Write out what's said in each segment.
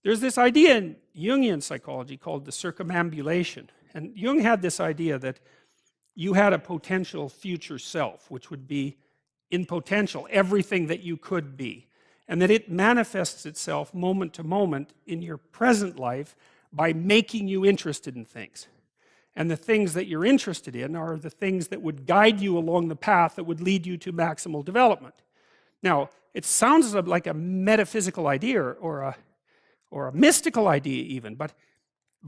there's this idea in Jungian psychology called the circumambulation. And Jung had this idea that you had a potential future self, which would be in potential everything that you could be. And that it manifests itself moment to moment in your present life by making you interested in things. And the things that you're interested in are the things that would guide you along the path that would lead you to maximal development. Now, it sounds like a metaphysical idea or a mystical idea even, but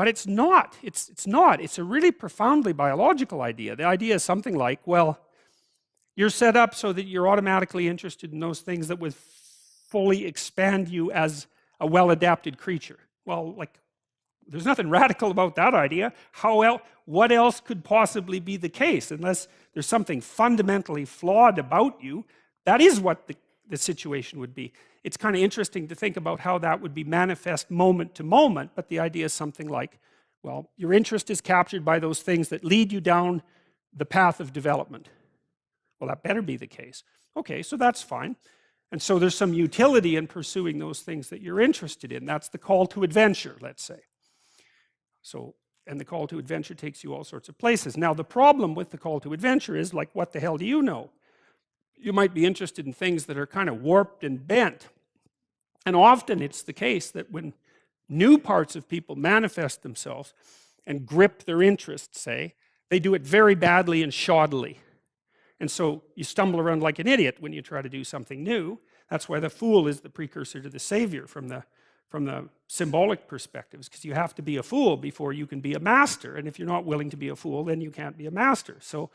it's not. It's not. It's a really profoundly biological idea. The idea is something like, well, you're set up so that you're automatically interested in those things that would fully expand you as a well-adapted creature. Well, like, there's nothing radical about that idea. What else could possibly be the case? Unless there's something fundamentally flawed about you, that is what the situation would be. It's kind of interesting to think about how that would be manifest moment to moment, but the idea is something like, well, your interest is captured by those things that lead you down the path of development. Well, that better be the case. Okay, so that's fine. And so there's some utility in pursuing those things that you're interested in. That's the call to adventure, let's say. So, and the call to adventure takes you all sorts of places. Now, the problem with the call to adventure is, like, what the hell do you know? You might be interested in things that are kind of warped and bent. And often it's the case that when new parts of people manifest themselves and grip their interests, say, they do it very badly and shoddily. And so you stumble around like an idiot when you try to do something new. That's why the fool is the precursor to the savior from the symbolic perspectives, because you have to be a fool before you can be a master. And if you're not willing to be a fool, then you can't be a master. So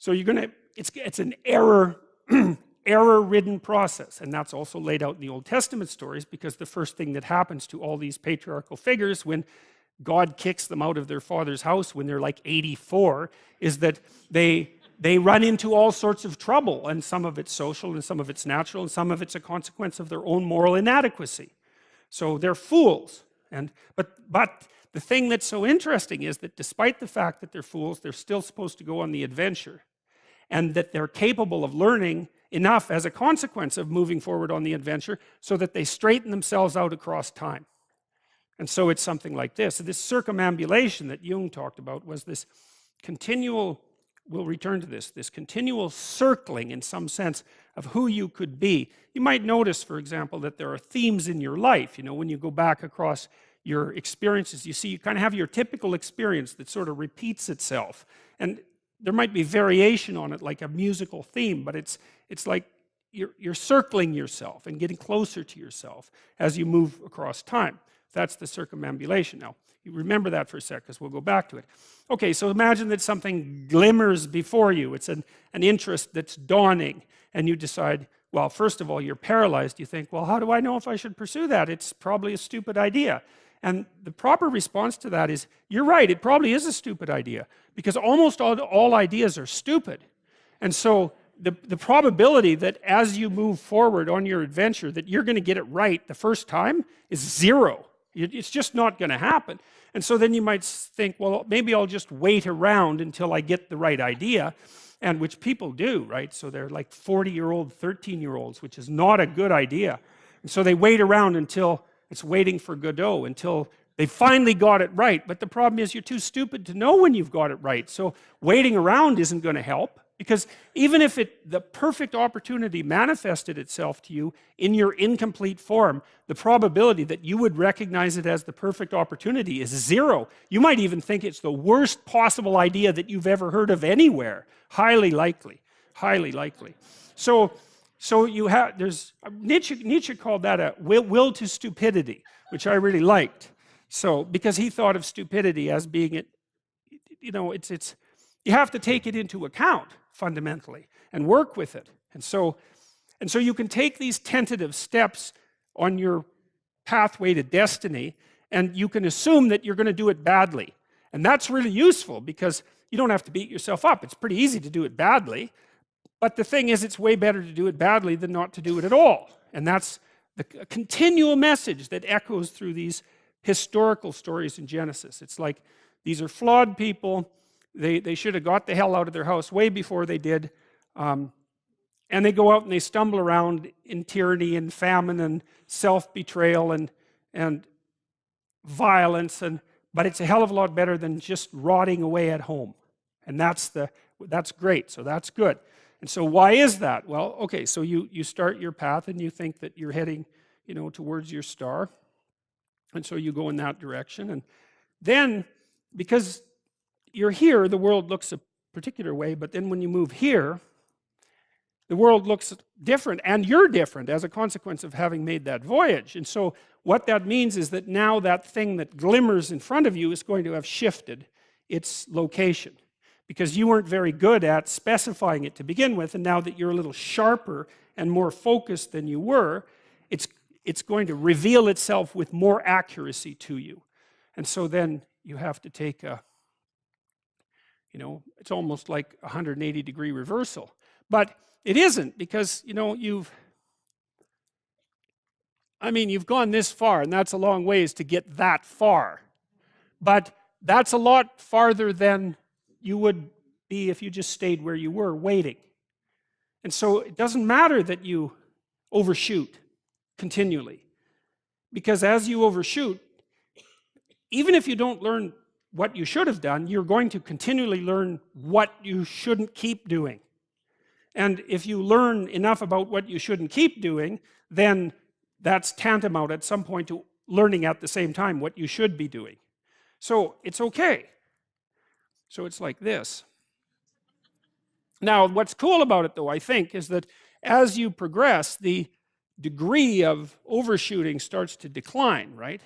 you're gonna, it's an error-ridden process. And that's also laid out in the Old Testament stories, because the first thing that happens to all these patriarchal figures when God kicks them out of their father's house when they're like 84 is that they run into all sorts of trouble, and some of it's social and some of it's natural and some of it's a consequence of their own moral inadequacy. So they're fools. But the thing that's so interesting is that despite the fact that they're fools, they're still supposed to go on the adventure, and that they're capable of learning enough as a consequence of moving forward on the adventure so that they straighten themselves out across time. And so it's something like this. So this circumambulation that Jung talked about was this continual, we'll return to this continual circling in some sense of who you could be. You might notice, for example, that there are themes in your life. You know, when you go back across your experiences, you see you kind of have your typical experience that sort of repeats itself. And there might be variation on it, like a musical theme, but it's like you're circling yourself and getting closer to yourself as you move across time. That's the circumambulation. Now, you remember that for a sec, because we'll go back to it. Okay, so imagine that something glimmers before you. It's an interest that's dawning, and you decide, well, first of all, you're paralyzed. You think, well, how do I know if I should pursue that? It's probably a stupid idea. And the proper response to that is, you're right, it probably is a stupid idea, because almost all ideas are stupid. And so the probability that as you move forward on your adventure that you're going to get it right the first time is zero. It's just not going to happen. And so then you might think, well, maybe I'll just wait around until I get the right idea, and which people do, right? So they're like 40-year-old, 13-year-olds, which is not a good idea. And so they wait around until it's waiting for Godot, until they finally got it right. But the problem is you're too stupid to know when you've got it right. So waiting around isn't going to help, because even if the perfect opportunity manifested itself to you in your incomplete form, the probability that you would recognize it as the perfect opportunity is zero. You might even think it's the worst possible idea that you've ever heard of anywhere. Highly likely. Highly likely. So you have, Nietzsche called that a will to stupidity, which I really liked. So, because he thought of stupidity as being, you know, you have to take it into account fundamentally and work with it. And so you can take these tentative steps on your pathway to destiny, and you can assume that you're going to do it badly. And that's really useful, because you don't have to beat yourself up. It's pretty easy to do it badly. But the thing is, it's way better to do it badly than not to do it at all. And that's the continual message that echoes through these historical stories in Genesis. It's like, these are flawed people. They should have got the hell out of their house way before they did. And they go out and they stumble around in tyranny and famine and self-betrayal. And and violence, but it's a hell of a lot better than just rotting away at home. And that's great, so that's good. And so why is that? Well, okay, so you start your path and you think that you're heading, towards your star. And so you go in that direction. And then, because you're here, the world looks a particular way, but then when you move here, the world looks different, and you're different as a consequence of having made that voyage. And so what that means is that now that thing that glimmers in front of you is going to have shifted its location, because you weren't very good at specifying it to begin with, and now that you're a little sharper and more focused than you were, it's going to reveal itself with more accuracy to you. And so then you have to take it's almost like a 180-degree reversal. But it isn't, because, you've gone this far, and that's a long ways to get that far. But that's a lot farther than you would be if you just stayed where you were, waiting. And so it doesn't matter that you overshoot continually, because as you overshoot, even if you don't learn what you should have done, you're going to continually learn what you shouldn't keep doing. And if you learn enough about what you shouldn't keep doing, then that's tantamount at some point to learning at the same time what you should be doing. So it's okay. So it's like this. Now, what's cool about it, though, I think, is that as you progress, the degree of overshooting starts to decline, right?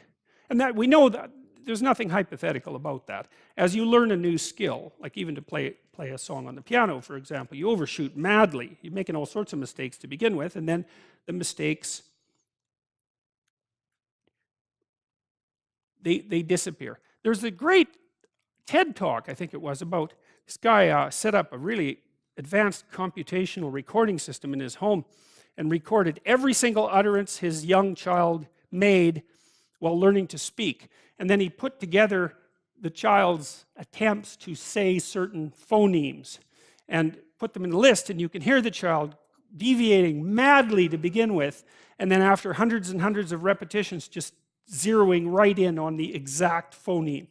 And that we know that there's nothing hypothetical about that. As you learn a new skill, like even to play a song on the piano, for example, you overshoot madly. You're making all sorts of mistakes to begin with, and then the mistakes, they disappear. There's a great TED talk, I think it was, about this guy set up a really advanced computational recording system in his home and recorded every single utterance his young child made while learning to speak. And then he put together the child's attempts to say certain phonemes and put them in a list, and you can hear the child deviating madly to begin with, and then after hundreds and hundreds of repetitions, just zeroing right in on the exact phoneme.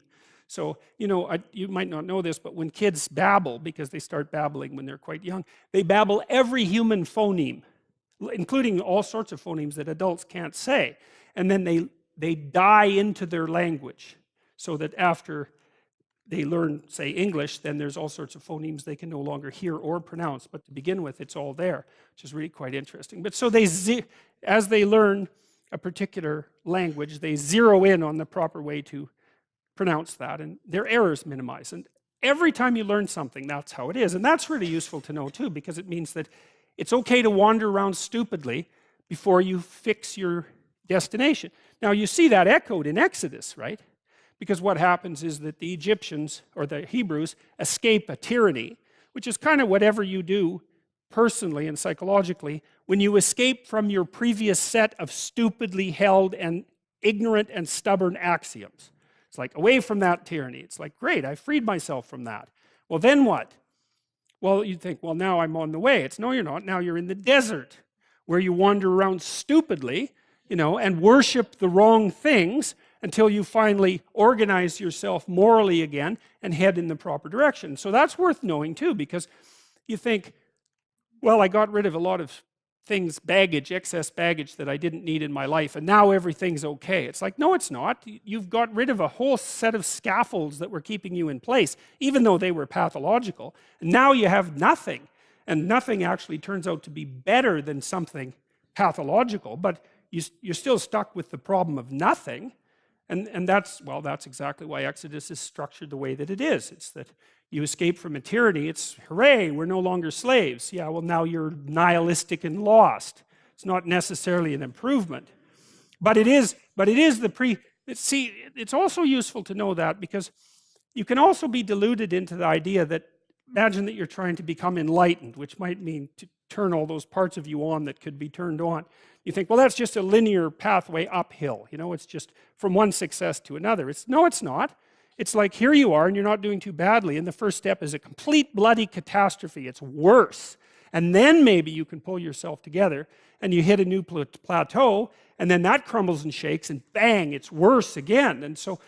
So, you might not know this, but when kids babble, because they start babbling when they're quite young, they babble every human phoneme, including all sorts of phonemes that adults can't say. And then they die into their language, so that after they learn, say, English, then there's all sorts of phonemes they can no longer hear or pronounce. But to begin with, it's all there, which is really quite interesting. But so as they learn a particular language, they zero in on the proper way to pronounce that, and their errors minimize. And every time you learn something, that's how it is. And that's really useful to know, too, because it means that it's okay to wander around stupidly before you fix your destination. Now, you see that echoed in Exodus, right? Because what happens is that the Egyptians, or the Hebrews, escape a tyranny, which is kind of whatever you do personally and psychologically when you escape from your previous set of stupidly held and ignorant and stubborn axioms. It's like, away from that tyranny. It's like, great, I freed myself from that. Well, then what? Well, you think, well, now I'm on the way. It's, no, you're not. Now you're in the desert, where you wander around stupidly, and worship the wrong things until you finally organize yourself morally again and head in the proper direction. So that's worth knowing, too, because you think, well, I got rid of a lot of things, excess baggage that I didn't need in my life, and now everything's okay. It's like, no, it's not. You've got rid of a whole set of scaffolds that were keeping you in place, even though they were pathological. And now you have nothing, and nothing actually turns out to be better than something pathological, but you're still stuck with the problem of nothing. And that's exactly why Exodus is structured the way that it is. It's that you escape from a tyranny. It's, hooray, we're no longer slaves. Yeah, well, now you're nihilistic and lost. It's not necessarily an improvement. But it is it's also useful to know that, because you can also be deluded into the idea that, imagine that you're trying to become enlightened, which might mean to turn all those parts of you on that could be turned on. You think, well, that's just a linear pathway uphill. It's just from one success to another. No, it's not. It's like, here you are, and you're not doing too badly, and the first step is a complete bloody catastrophe. It's worse. and then maybe you can pull yourself together and you hit a new plateau, and then that crumbles and shakes, and bang, it's worse again. And so,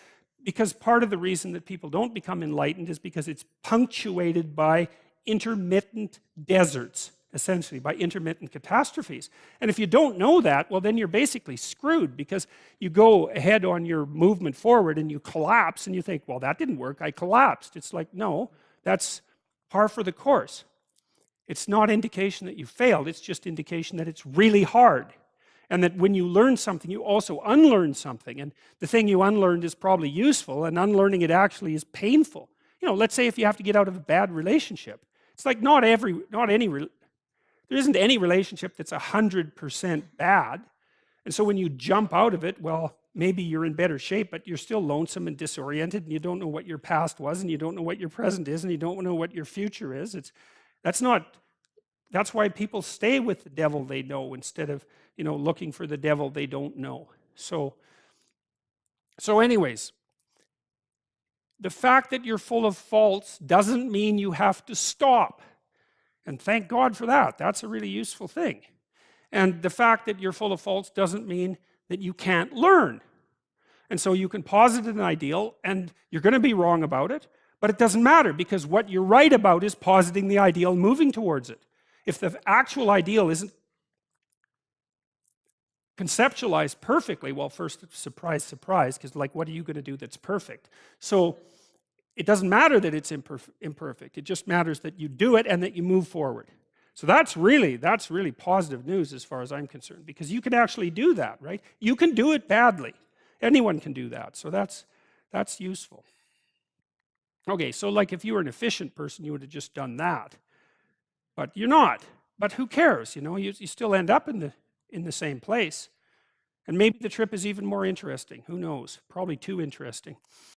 because part of the reason that people don't become enlightened is because it's punctuated by intermittent deserts, essentially, by intermittent catastrophes. And if you don't know that, well, then you're basically screwed, because you go ahead on your movement forward and you collapse and you think, well, that didn't work, I collapsed. It's like, no, that's par for the course. It's not indication that you failed, it's just indication that it's really hard. And that when you learn something, you also unlearn something. And the thing you unlearned is probably useful, and unlearning it actually is painful. You know, let's say if you have to get out of a bad relationship. It's like there isn't any relationship that's 100% bad. And so when you jump out of it, well, maybe you're in better shape, but you're still lonesome and disoriented, and you don't know what your past was, and you don't know what your present is, and you don't know what your future is. That's why people stay with the devil they know instead of, you know, looking for the devil they don't know. So anyways, the fact that you're full of faults doesn't mean you have to stop. And thank God for that. That's a really useful thing. And the fact that you're full of faults doesn't mean that you can't learn. And so you can posit an ideal, and you're going to be wrong about it, but it doesn't matter, because what you're right about is positing the ideal, moving towards it. If the actual ideal isn't conceptualized perfectly, well, first, surprise, surprise, because like, what are you going to do that's perfect? So it doesn't matter that it's imperfect. It just matters that you do it and that you move forward. So that's really positive news as far as I'm concerned, because you can actually do that, right? You can do it badly. Anyone can do that. So that's useful. Okay, so like if you were an efficient person, you would have just done that. But you're not. But who cares? You know, you still end up in the same place. And maybe the trip is even more interesting. Who knows? Probably too interesting.